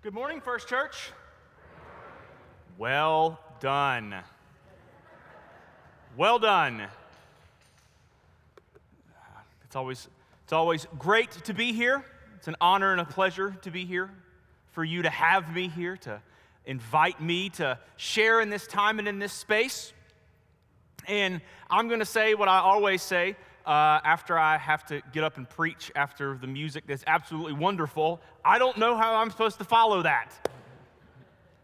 Good morning, First Church. Well done. Well done. It's always great to be here. It's an honor and a pleasure to be here, for you to have me here, to invite me to share in this time and in this space. And I'm going to say what I always say after I have to get up and preach after the music that's absolutely wonderful. I don't know how I'm supposed to follow that.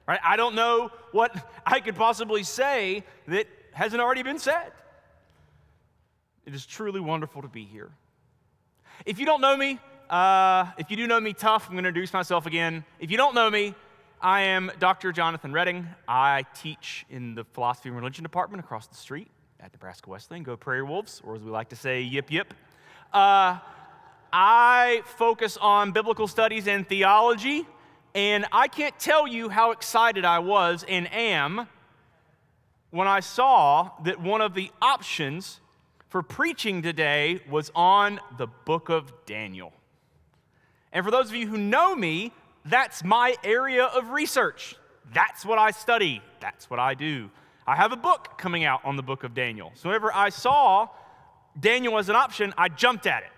Right? I don't know what I could possibly say that hasn't already been said. It is truly wonderful to be here. If you don't know me, if you do know me, tough, I'm going to introduce myself again. If you don't know me, I am Dr. Jonathan Redding. I teach in the Philosophy and Religion Department across the street at Nebraska Wesleyan. Go Prairie Wolves, or as we like to say, yip yip. I focus on biblical studies and theology, and I can't tell you how excited I was and am when I saw that one of the options for preaching today was on the book of Daniel. And for those of you who know me, that's my area of research. That's what I study. That's what I do. I have a book coming out on the book of Daniel. So whenever I saw Daniel as an option, I jumped at it.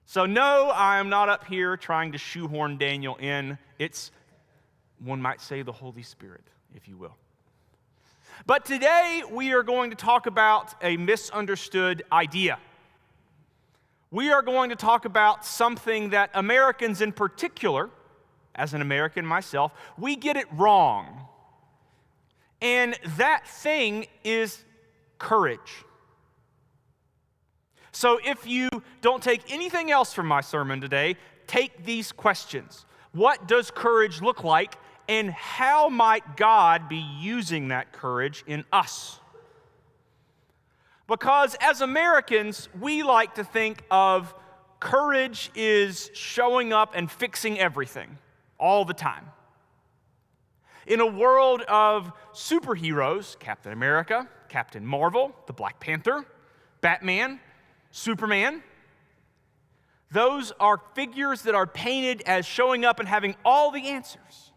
So no, I am not up here trying to shoehorn Daniel in. It's, one might say, the Holy Spirit, if you will. But today we are going to talk about a misunderstood idea. We are going to talk about something that Americans in particular, as an American myself, we get it wrong. And that thing is courage. So if you don't take anything else from my sermon today, take these questions. What does courage look like, and how might God be using that courage in us? Because as Americans, we like to think of courage is showing up and fixing everything all the time. In a world of superheroes, Captain America, Captain Marvel, the Black Panther, Batman, Superman, those are figures that are painted as showing up and having all the answers.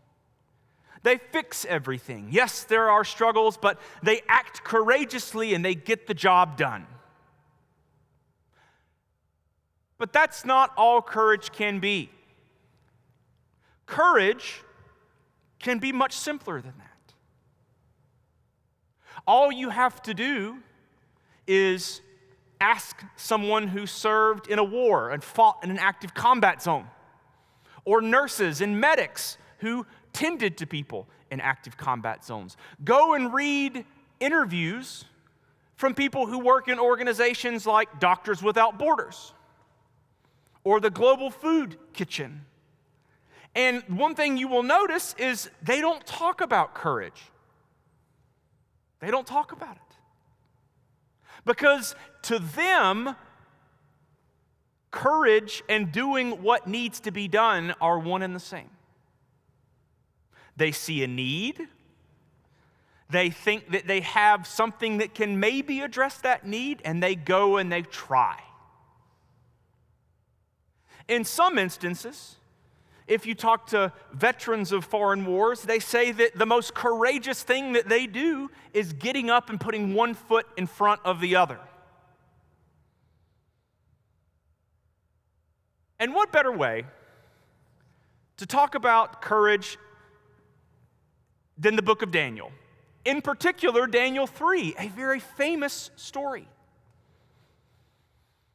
They fix everything. Yes, there are struggles, but they act courageously and they get the job done. But that's not all courage can be. Courage can be much simpler than that. All you have to do is ask someone who served in a war and fought in an active combat zone, or nurses and medics who tended to people in active combat zones. Go and read interviews from people who work in organizations like Doctors Without Borders or the Global Food Kitchen. And one thing you will notice is they don't talk about courage. They don't talk about it. Because to them, courage and doing what needs to be done are one and the same. They see a need. They think that they have something that can maybe address that need, and they go and they try. In some instances, if you talk to veterans of foreign wars, they say that the most courageous thing that they do is getting up and putting one foot in front of the other. And what better way to talk about courage than the book of Daniel? In particular, Daniel 3, a very famous story.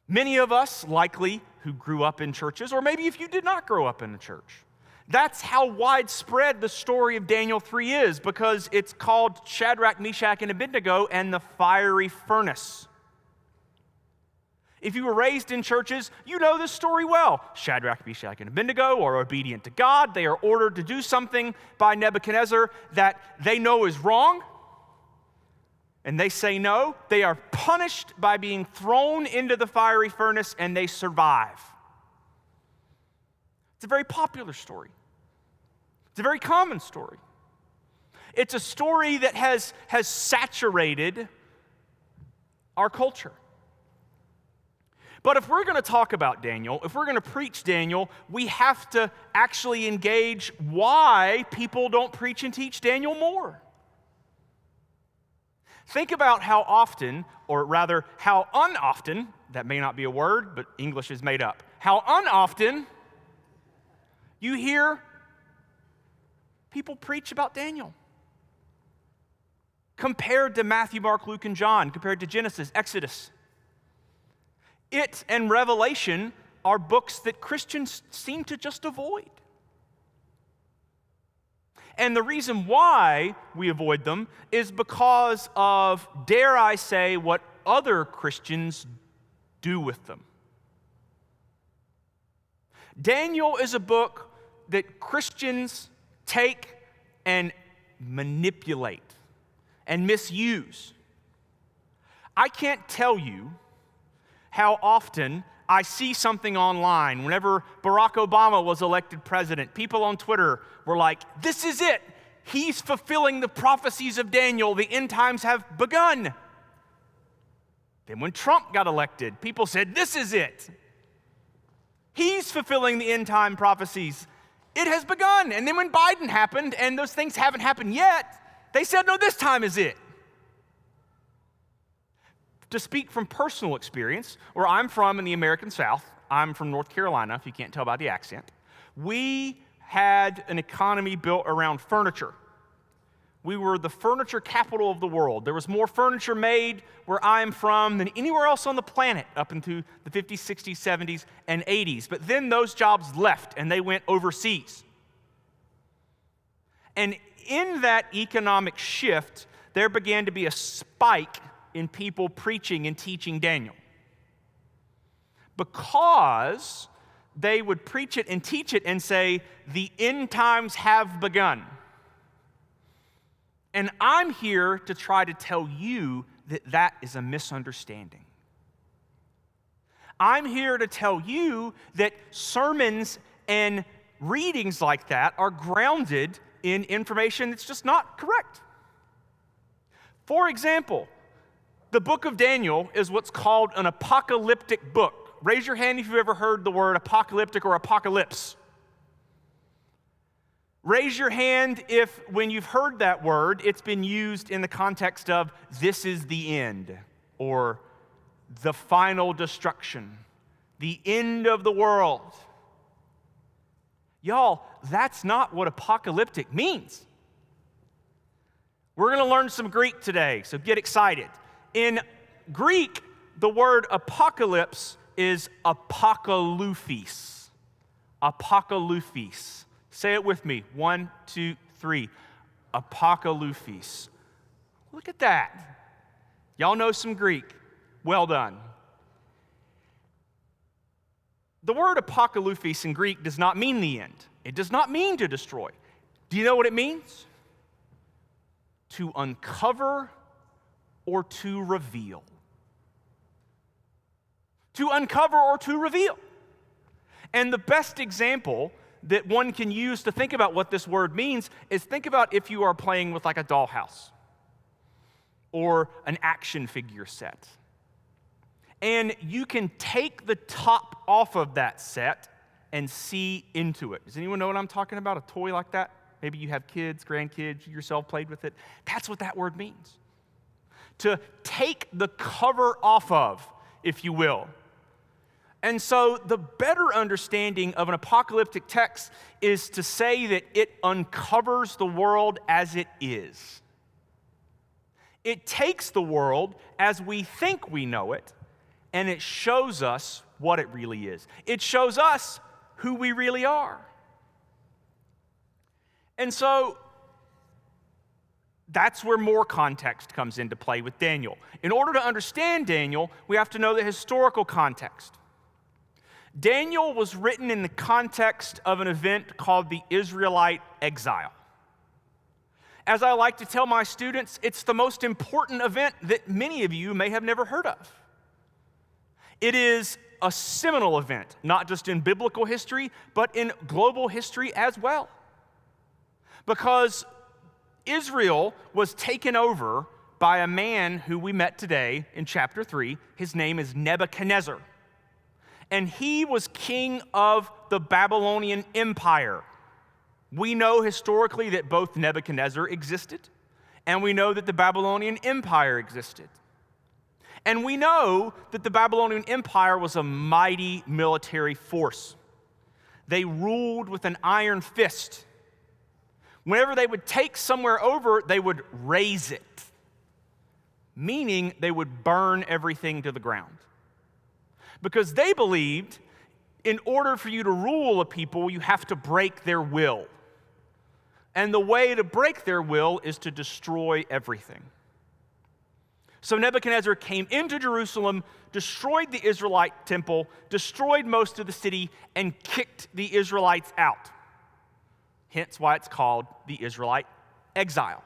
Many of us, likely, who grew up in churches, or maybe if you did not grow up in a church, that's how widespread the story of Daniel 3 is, because it's called Shadrach, Meshach, and Abednego and the fiery furnace. If you were raised in churches, you know this story well. Shadrach, Meshach, and Abednego are obedient to God. They are ordered to do something by Nebuchadnezzar that they know is wrong, and they say no. They are punished by being thrown into the fiery furnace, and they survive. It's a very popular story. It's a very common story. It's a story that has saturated our culture. But if we're going to talk about Daniel, if we're going to preach Daniel, we have to actually engage why people don't preach and teach Daniel more. Think about how often, or rather how unoften, that may not be a word, but English is made up, how unoften you hear people preach about Daniel. Compared to Matthew, Mark, Luke, and John, compared to Genesis, Exodus. It and Revelation are books that Christians seem to just avoid. And the reason why we avoid them is because of, dare I say, what other Christians do with them. Daniel is a book that Christians take and manipulate and misuse. I can't tell you how often I see something online. Whenever Barack Obama was elected president, people on Twitter were like, this is it. He's fulfilling the prophecies of Daniel. The end times have begun. Then when Trump got elected, people said, this is it. He's fulfilling the end time prophecies. It has begun. And then when Biden happened, and those things haven't happened yet, they said, no, this time is it. To speak from personal experience, where I'm from in the American South, I'm from North Carolina, if you can't tell by the accent, we had an economy built around furniture. We were the furniture capital of the world. There was more furniture made where I'm from than anywhere else on the planet up into the 50s, 60s, 70s, and 80s. But then those jobs left and they went overseas. And in that economic shift, there began to be a spike in people preaching and teaching Daniel. Because they would preach it and teach it and say, the end times have begun. And I'm here to try to tell you that that is a misunderstanding. I'm here to tell you that sermons and readings like that are grounded in information that's just not correct. For example, the book of Daniel is what's called an apocalyptic book. Raise your hand if you've ever heard the word apocalyptic or apocalypse. Raise your hand if, when you've heard that word, it's been used in the context of this is the end, or the final destruction, the end of the world. Y'all, that's not what apocalyptic means. We're going to learn some Greek today, so get excited. In Greek, the word apocalypse is apokaluphis. Apokaluphis. Say it with me. 1, 2, 3. Apokaluphis. Look at that. Y'all know some Greek. Well done. The word apokaluphis in Greek does not mean the end. It does not mean to destroy. Do you know what it means? To uncover or to reveal. To uncover or to reveal. And the best example that one can use to think about what this word means is think about if you are playing with like a dollhouse or an action figure set. And you can take the top off of that set and see into it. Does anyone know what I'm talking about? A toy like that? Maybe you have kids, grandkids, you yourself played with it. That's what that word means. To take the cover off of, if you will. And so the better understanding of an apocalyptic text is to say that it uncovers the world as it is. It takes the world as we think we know it, and it shows us what it really is. It shows us who we really are. And so that's where more context comes into play with Daniel. In order to understand Daniel, we have to know the historical context. Daniel was written in the context of an event called the Israelite exile. As I like to tell my students, it's the most important event that many of you may have never heard of. It is a seminal event, not just in biblical history, but in global history as well. Because Israel was taken over by a man who we met today in chapter 3. His name is Nebuchadnezzar. And he was king of the Babylonian Empire. We know historically that both Nebuchadnezzar existed, and we know that the Babylonian Empire existed. And we know that the Babylonian Empire was a mighty military force. They ruled with an iron fist. Whenever they would take somewhere over, they would raze it, meaning they would burn everything to the ground. Because they believed in order for you to rule a people, you have to break their will. And the way to break their will is to destroy everything. So Nebuchadnezzar came into Jerusalem, destroyed the Israelite temple, destroyed most of the city, and kicked the Israelites out. Hence why it's called the Israelite exile.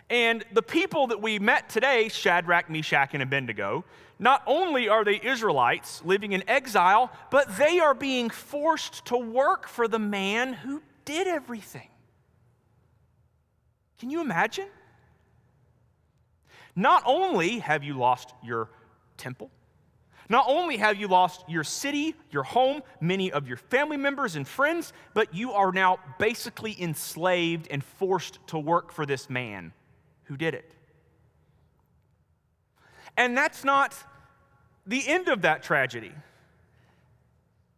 And the people that we met today, Shadrach, Meshach, and Abednego, not only are they Israelites living in exile, but they are being forced to work for the man who did everything. Can you imagine? Not only have you lost your temple, not only have you lost your city, your home, many of your family members and friends, but you are now basically enslaved and forced to work for this man who did it. And that's not the end of that tragedy.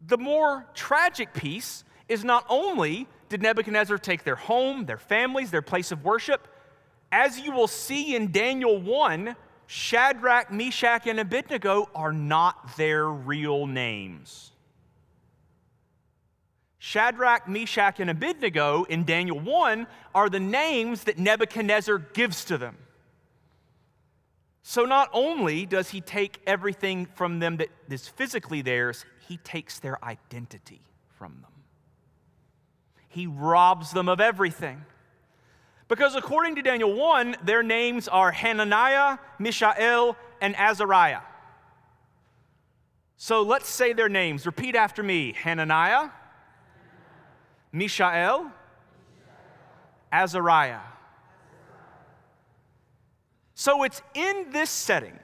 The more tragic piece is not only did Nebuchadnezzar take their home, their families, their place of worship, as you will see in Daniel 1, Shadrach, Meshach, and Abednego are not their real names. Shadrach, Meshach, and Abednego in Daniel 1 are the names that Nebuchadnezzar gives to them. So not only does he take everything from them that is physically theirs, he takes their identity from them. He robs them of everything. Because according to Daniel 1, their names are Hananiah, Mishael, and Azariah. So let's say their names. Repeat after me. Hananiah, Mishael, Azariah. So it's in this setting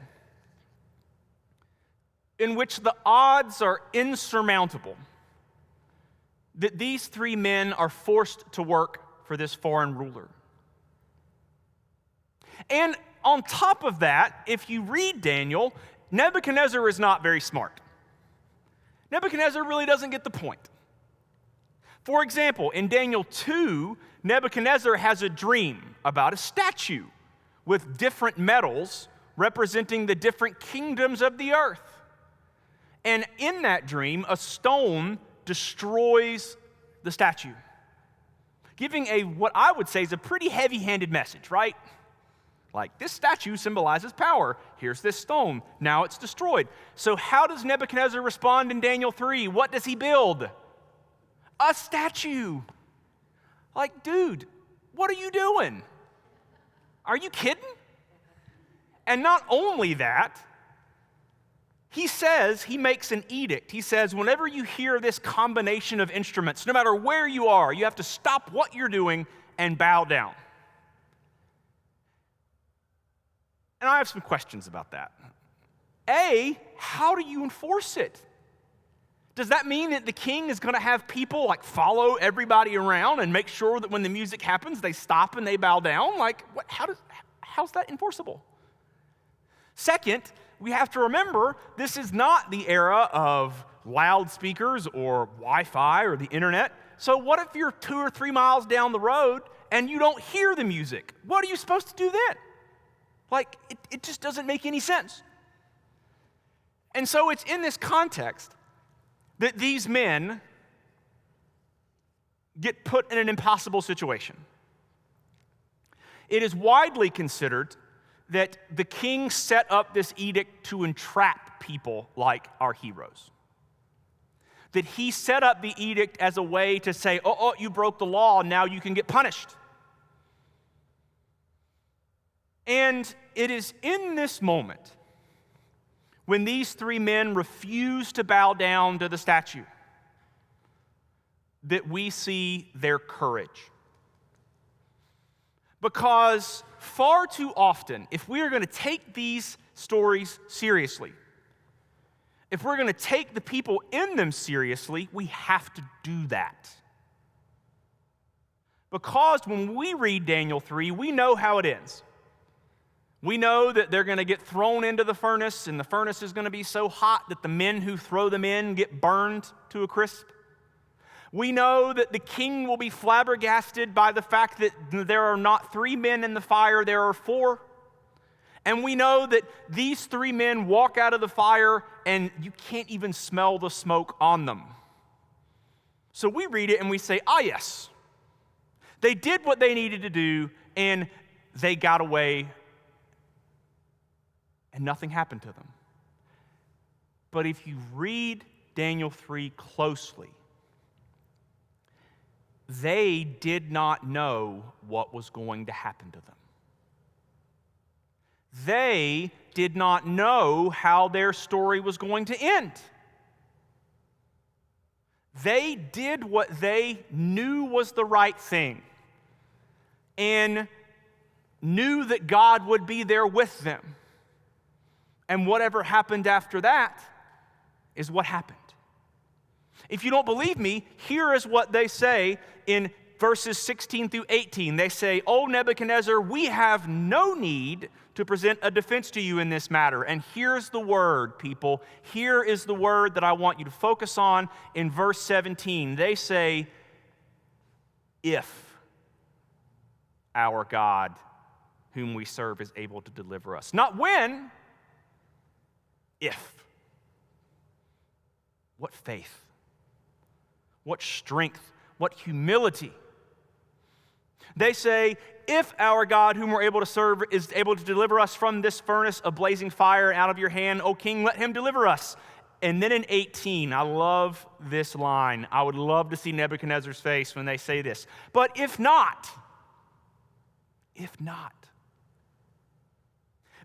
in which the odds are insurmountable that these three men are forced to work for this foreign ruler. And on top of that, if you read Daniel, Nebuchadnezzar is not very smart. Nebuchadnezzar really doesn't get the point. For example, in Daniel 2, Nebuchadnezzar has a dream about a statue with different metals representing the different kingdoms of the earth. And in that dream, a stone destroys the statue, giving what I would say is a pretty heavy-handed message, right? Like, this statue symbolizes power. Here's this stone. Now it's destroyed. So how does Nebuchadnezzar respond in Daniel 3? What does he build? A statue. Like, dude, what are you doing? Are you kidding? And not only that, he makes an edict. He says, whenever you hear this combination of instruments, no matter where you are, you have to stop what you're doing and bow down. And I have some questions about that. A, how do you enforce it? Does that mean that the king is going to have people like follow everybody around and make sure that when the music happens, they stop and they bow down? Like, how's that enforceable? Second, we have to remember this is not the era of loudspeakers or Wi-Fi or the internet. So what if you're 2 or 3 miles down the road and you don't hear the music? What are you supposed to do then? Like, it just doesn't make any sense. And so it's in this context that these men get put in an impossible situation. It is widely considered that the king set up this edict to entrap people like our heroes. That he set up the edict as a way to say, oh, you broke the law, now you can get punished. And it is in this moment when these three men refuse to bow down to the statue that we see their courage. Because far too often, if we are going to take these stories seriously, If we're going to take the people in them seriously, we have to do that. Because when we read Daniel 3, we know how it ends. We know that they're going to get thrown into the furnace, and the furnace is going to be so hot that the men who throw them in get burned to a crisp. We know that the king will be flabbergasted by the fact that there are not 3 men in the fire, there are 4. And we know that these 3 men walk out of the fire and you can't even smell the smoke on them. So we read it and we say, ah, yes, they did what they needed to do and they got away and nothing happened to them. But if you read Daniel 3 closely, they did not know what was going to happen to them. They did not know how their story was going to end. They did what they knew was the right thing and knew that God would be there with them. And whatever happened after that is what happened. If you don't believe me, here is what they say in verses 16 through 18. They say, "O Nebuchadnezzar, we have no need to present a defense to you in this matter." And here's the word, people. Here is the word that I want you to focus on in verse 17. They say, "If our God, whom we serve, is able to deliver us." Not when, if. What faith, what strength, what humility. They say, if our God, whom we're able to serve, is able to deliver us from this furnace of blazing fire out of your hand, O king, let him deliver us. And then in 18, I love this line. I would love to see Nebuchadnezzar's face when they say this. But if not,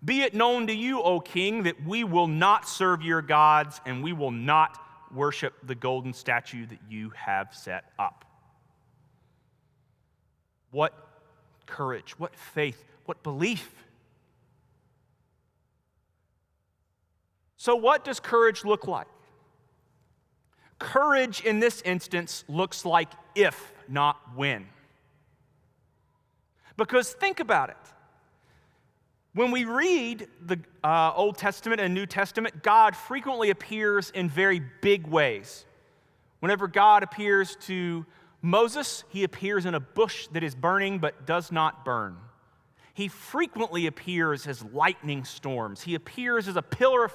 be it known to you, O king, that we will not serve your gods and we will not worship the golden statue that you have set up. What courage, what faith, what belief. So what does courage look like? Courage in this instance looks like if, not when. Because think about it. When we read the Old Testament and New Testament, God frequently appears in very big ways. Whenever God appears to Moses, he appears in a bush that is burning but does not burn. He frequently appears as lightning storms. He appears as a pillar of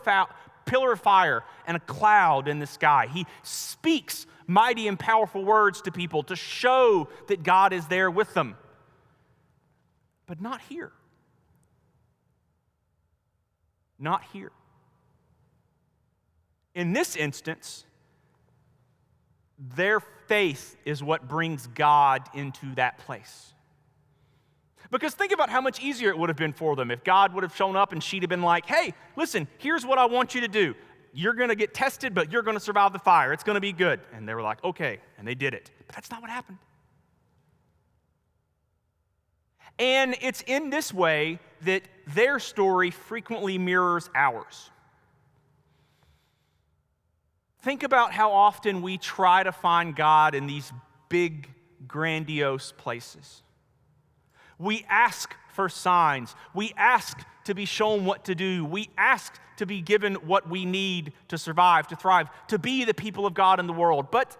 fire and a cloud in the sky. He speaks mighty and powerful words to people to show that God is there with them. But not here. Not here. In this instance, their faith is what brings God into that place. Because think about how much easier it would have been for them if God would have shown up and she'd have been like, hey, listen, here's what I want you to do. You're going to get tested, but you're going to survive the fire. It's going to be good. And they were like, okay, and they did it. But that's not what happened. And it's in this way that their story frequently mirrors ours. Think about how often we try to find God in these big, grandiose places. We ask for signs. We ask to be shown what to do. We ask to be given what we need to survive, to thrive, to be the people of God in the world. But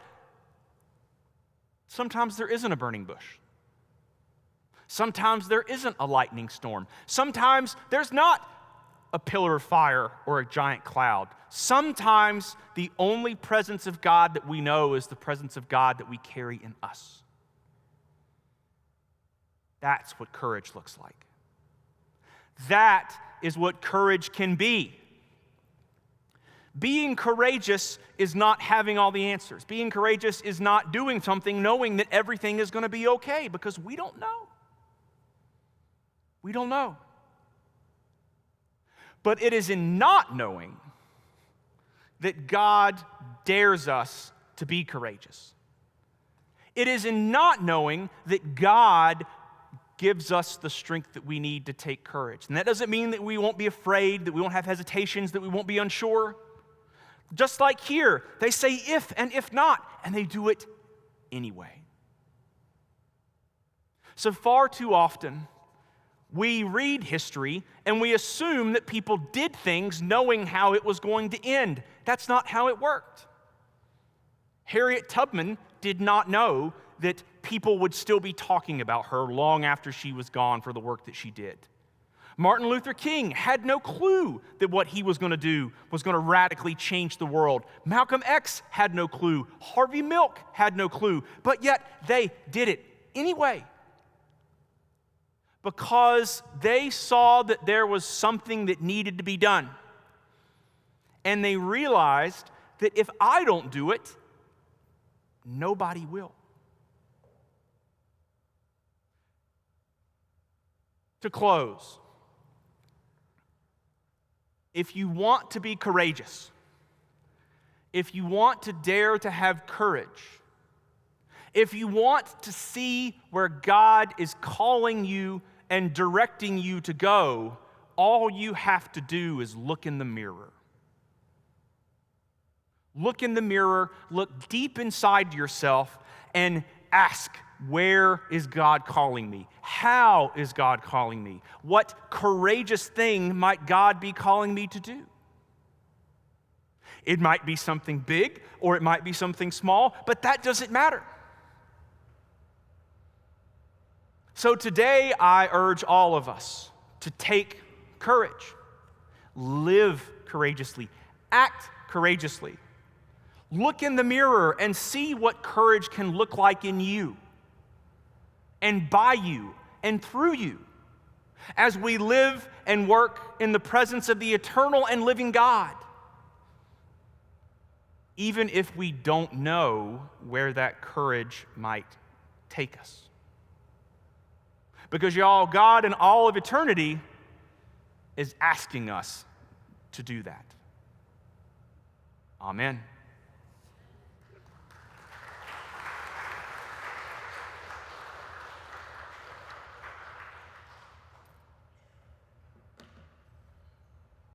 sometimes there isn't a burning bush. Sometimes there isn't a lightning storm. Sometimes there's not a pillar of fire or a giant cloud. Sometimes the only presence of God that we know is the presence of God that we carry in us. That's what courage looks like. That is what courage can be. Being courageous is not having all the answers. Being courageous is not doing something knowing that everything is going to be okay, because we don't know. We don't know. But it is in not knowing that God dares us to be courageous. It is in not knowing that God gives us the strength that we need to take courage. And that doesn't mean that we won't be afraid, that we won't have hesitations, that we won't be unsure. Just like here, they say if and if not, and they do it anyway. So far too often, we read history and we assume that people did things knowing how it was going to end. That's not how it worked. Harriet Tubman did not know that people would still be talking about her long after she was gone for the work that she did. Martin Luther King had no clue that what he was going to do was going to radically change the world. Malcolm X had no clue. Harvey Milk had no clue. But yet they did it anyway, because they saw that there was something that needed to be done. And they realized that if I don't do it, nobody will. To close, if you want to be courageous, if you want to dare to have courage, if you want to see where God is calling you and directing you to go, all you have to do is look in the mirror. Look in the mirror, look deep inside yourself, and ask, where is God calling me? How is God calling me? What courageous thing might God be calling me to do? It might be something big or it might be something small, but that doesn't matter. So today I urge all of us to take courage, live courageously, act courageously. Look in the mirror and see what courage can look like in you and by you and through you as we live and work in the presence of the eternal and living God, even if we don't know where that courage might take us. Because y'all, God in all of eternity is asking us to do that. Amen.